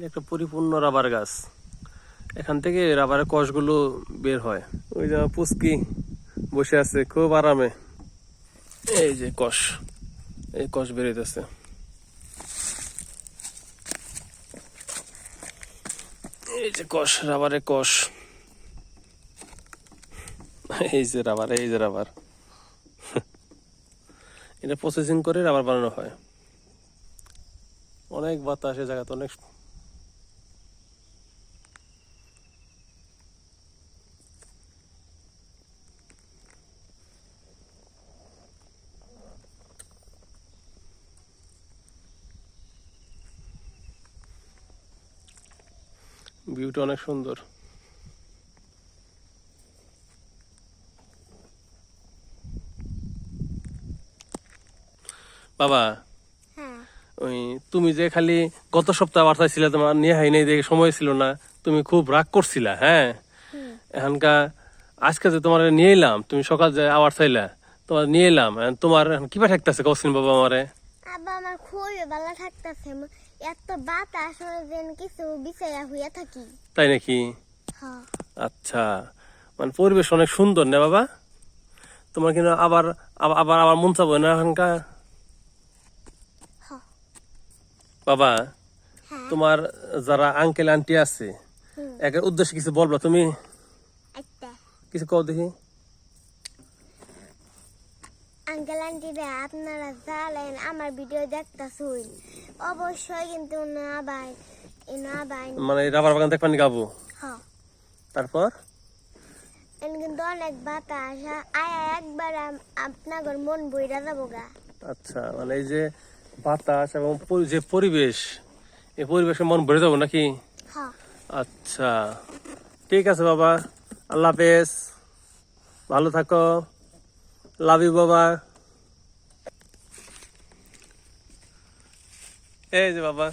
একটা পরিপূর্ণ রাবার গাছ, এখান থেকে রাবারের কষগুলো বের হয়। ওই যে পুচকি বসে আছে খুব আরামে, এই যে কষ, এই কষ বেরোতেছে। এই যে কষ, রাবারের কষ, এই যে রাবার, এই যে রাবার। এটা প্রসেসিং করে রাবার বানানো হয়। অনেক বাতাস এই জায়গাতে, অনেক ভিউটা অনেক সুন্দর। বাবা, ওই তুমি যে খালি গত সপ্তাহ বার্তা ছিল, তোমার নিয়ে হাই নাই, দেখে সময় ছিল না, তুমি খুব রাগ করছিলা। হ্যাঁ, এখানকার আজকে যে তোমার নিয়ে এলাম, তুমি সকাল যে আবার চাইলা, তোমার নিয়ে এলাম, তোমার কিবা ঠেকতেছে কৌশিন বাবা আমারে? আব্বা আমার খুবই ভালো থাকতেছে, এত বাতাস যেন কিছু বিছাইয়া হইয়া থাকি। তাই নাকি? আচ্ছা, মানে পরিবেশ অনেক সুন্দর না বাবা? তোমার কিন্তু আবার আবার আবার মন চাবো না এখানকার? বাবা, তোমার যারা আঙ্কেল আন্টি আছে, একের উদ্দেশ্যে কিছু বলবা তুমি? কিছু কও দেখি। আঙ্কেল আন্টিরা, আপনারা জানেন আমার ভিডিও দেখতেছুন, অবশ্যই কিন্তু না ভাই, মানে রাবার বাগান দেখবেন গাবো। তারপর কিন্তু অনেক বাতাস, আয়া একবার আপনার মন বইরা যাবো গা। আচ্ছা, মানে এই যে বাতাস এবং যে পরিবেশ, এই পরিবেশে মন ভরে যাবো নাকি? আচ্ছা, ঠিক আছে বাবা, আল্লাহ হাফেজ, ভালো থাকো, লাভ ইউ বাবা। এই যে বাবা।